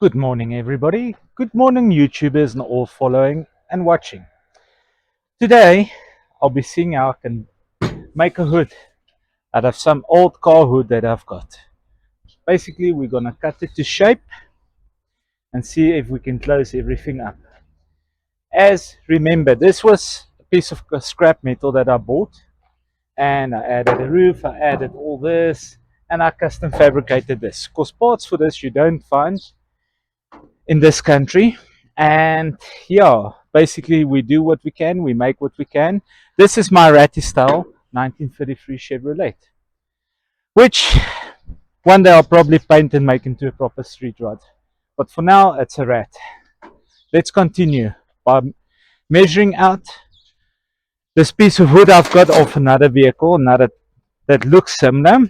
Good morning, everybody. Good morning, YouTubers and all following and watching. Today, I'll be seeing how I can make a hood out of some old car hood that I've got. Basically, we're gonna cut it to shape and see if we can close everything up. As remember, this was a piece of scrap metal that I bought, and I added a roof, I added all this, and I custom fabricated this. Because parts for this you don't find in this country. And yeah, basically we do what we can, we make what we can. This is my ratty style 1933 Chevrolet, which one day I'll probably paint and make into a proper street rod, but for now it's a rat. Let's continue by measuring out this piece of wood I've got off another vehicle, another that looks similar,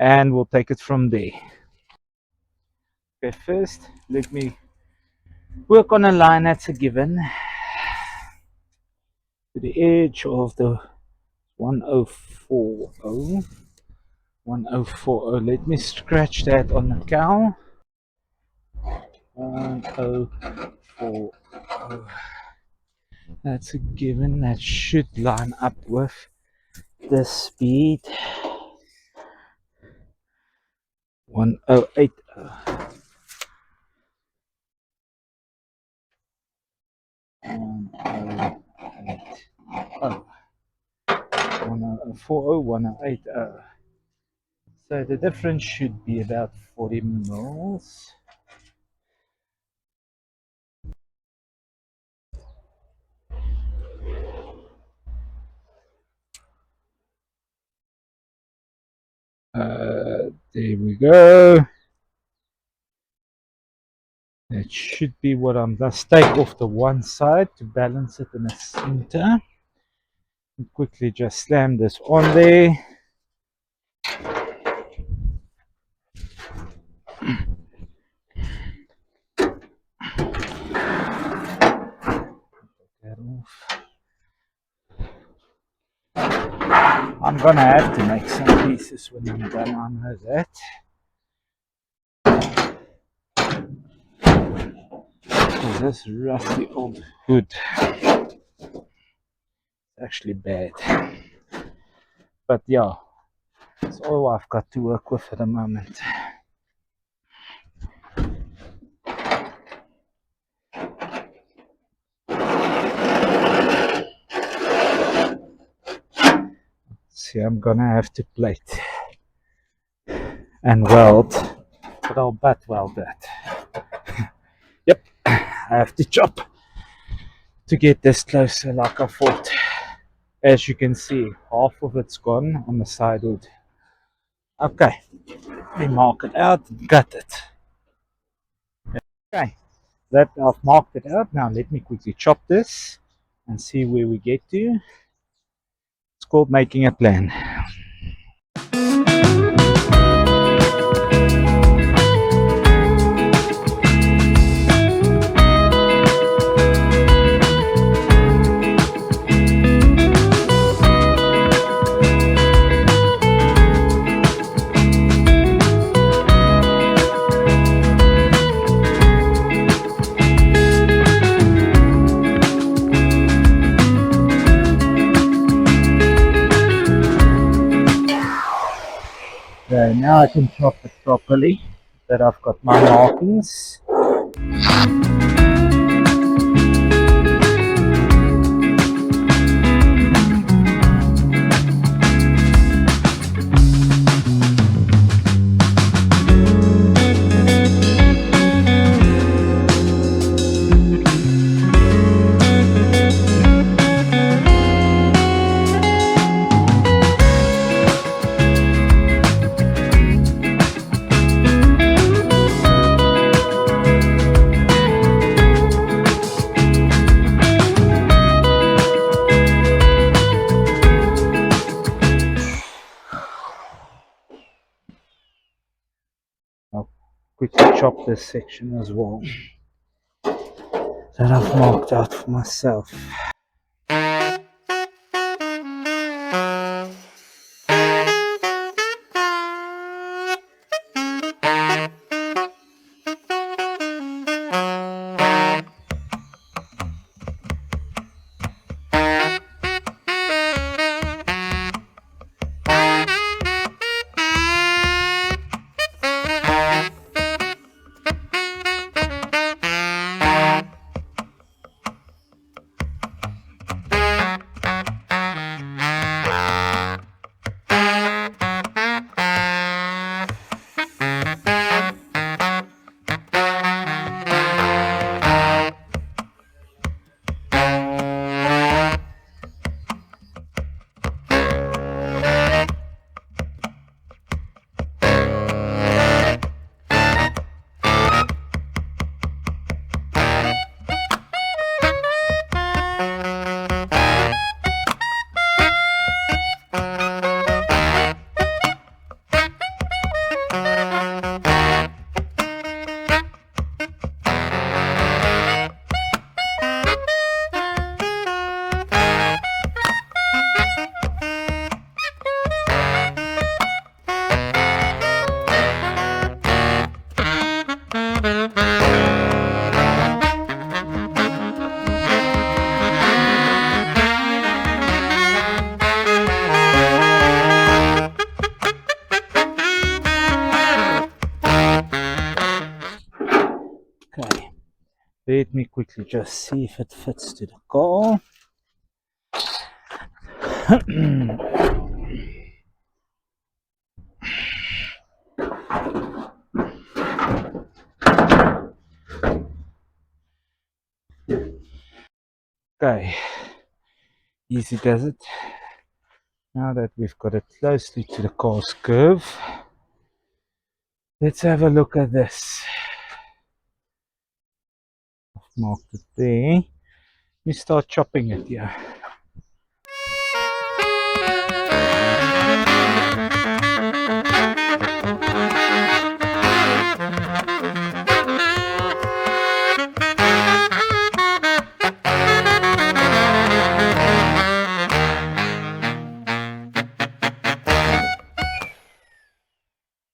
and we'll take it from there. Okay, first let me work on a line that's a given to the edge of the 1040. 1040. Let me scratch that on the cow. 1040. That's a given. That should line up with the speed. 1080. 1080. 1040. 1080. So the difference should be about 40 mils. There we go. That should be what I'm going to take off the one side to balance it in the center. And quickly just slam this on there. That off. I'm gonna have to make some pieces when I'm done, I know that. Because this rusty old hood is actually bad. But yeah, it's all I've got to work with at the moment. See, I'm gonna have to plate and weld, but I'll butt weld that. Yep, I have to chop to get this closer like I thought. As you can see, half of it's gone on the side wood. Okay, we mark it out and cut it. Okay, that I've marked it out. Now let me quickly chop this and see where we get to. It's called making a plan. Okay, now I can chop it properly, that I've got my markings. I'll quickly chop this section as well that I've marked out for myself. Let me quickly just see if it fits to the car. Okay, easy does it. Now that we've got it closely to the car's curve, let's have a look at this. I've marked it there. Let me start chopping it here.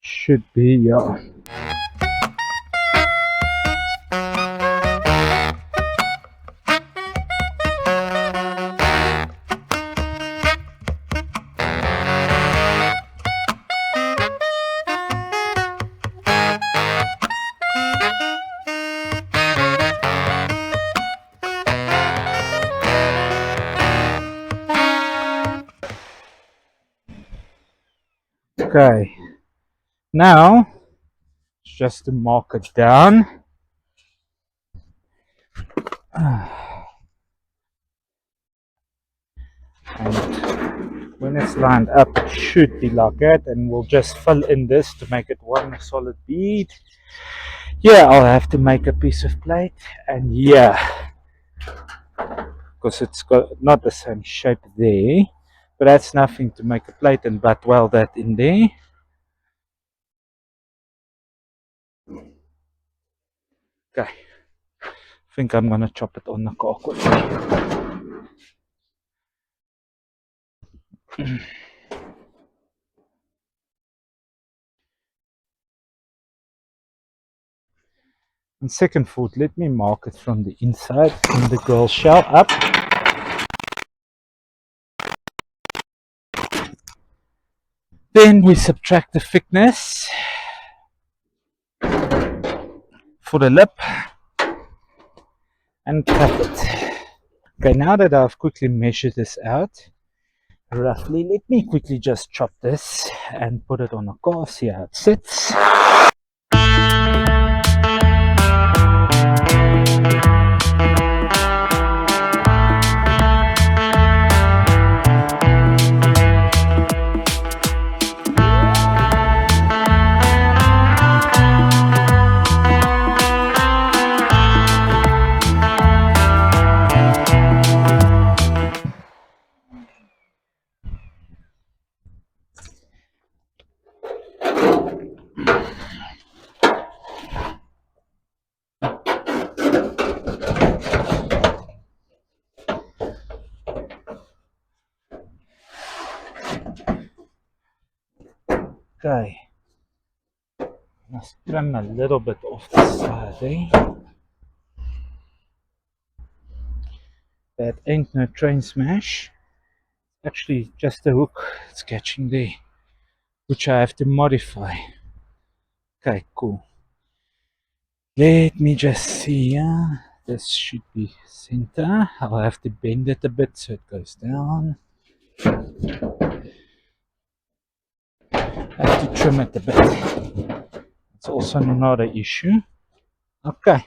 Should be, yeah. Okay, now it's just to mark it down. And when it's lined up, it should be like that, and we'll just fill in this to make it one solid bead. Yeah, I'll have to make a piece of plate, and yeah, because it's got not the same shape there, but that's nothing to make a plate and butt weld that in there. Okay, I think I'm gonna chop it on the car quickly. And second thought, let me mark it from the inside in the girl shell up. Then we subtract the thickness for the lip and cut it. Okay, now that I've quickly measured this out, roughly, let me quickly just chop this and put it on a car, see how it sits. Okay, let's trim a little bit off the side, eh? That ain't no train smash. Actually, just the hook it's catching there, which I have to modify. Okay, cool. Let me just see. This should be center. I'll have to bend it a bit so it goes down. I have to trim it a bit. It's also not an issue. Okay,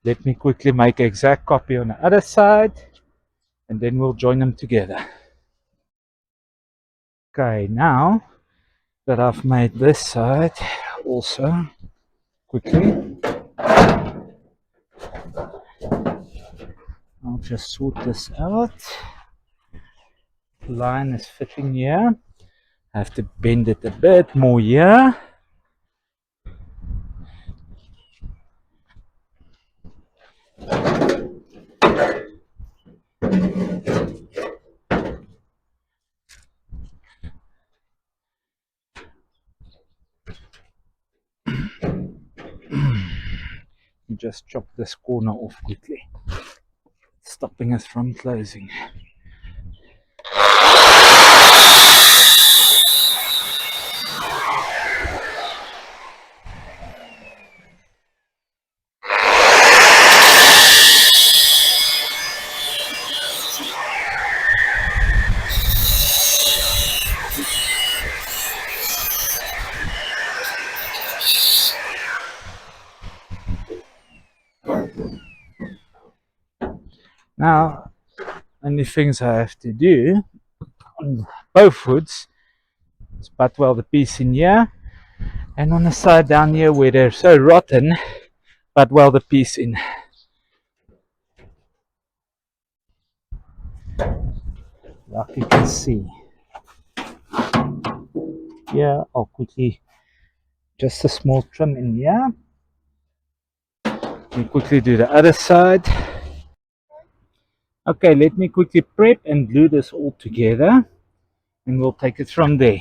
let me quickly make an exact copy on the other side, and then we'll join them together. Okay, now that I've made this side also, quickly, I'll just sort this out. The line is fitting here. I have to bend it a bit more here. Just chop this corner off quickly, stopping us from closing. Now, only things I have to do on both hoods is butt weld the piece in here, and on the side down here where they're so rotten, butt weld the piece in. Like you can see. Here, I'll quickly, just a small trim in here. We quickly do the other side. Okay, let me quickly prep and glue this all together, and we'll take it from there.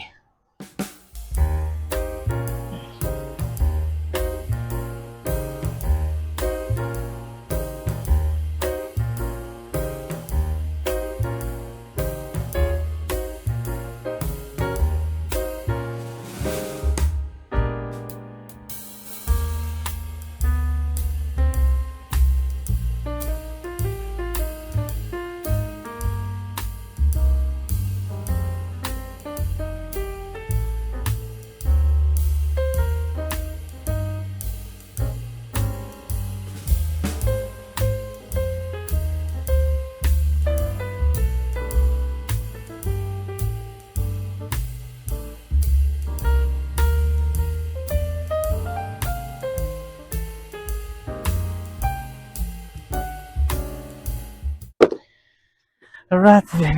Alright then,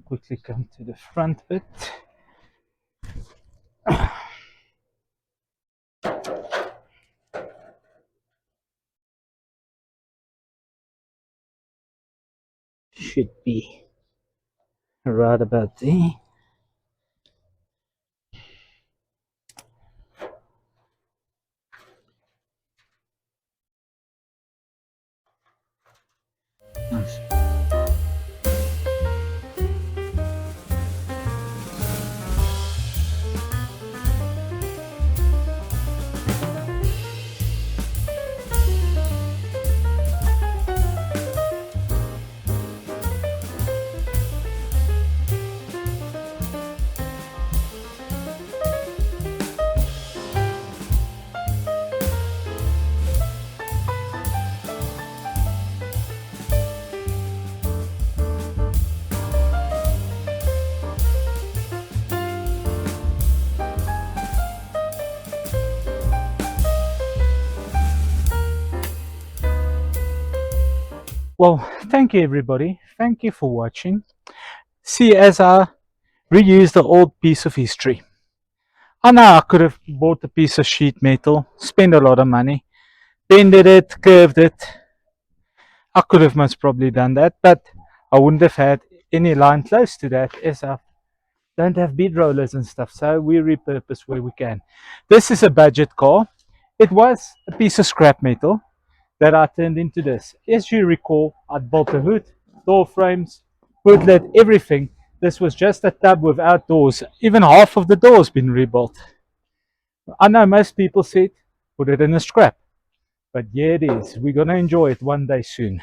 quickly come to the front bit. Should be right about there. Nice. Well, thank you everybody. Thank you for watching. See, as I reuse the old piece of history. I know I could have bought a piece of sheet metal, spent a lot of money, bended it, curved it. I could have most probably done that, but I wouldn't have had any line close to that as I don't have bead rollers and stuff, so we repurpose where we can. This is a budget car. It was a piece of scrap metal that I turned into this. As you recall, I'd built a hood, door frames, hood lid, everything. This was just a tub without doors. Even half of the doors been rebuilt. I know most people said, put it in a scrap. But yeah, it is. We're going to enjoy it one day soon.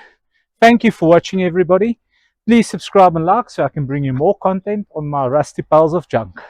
Thank you for watching, everybody. Please subscribe and like so I can bring you more content on my rusty piles of junk.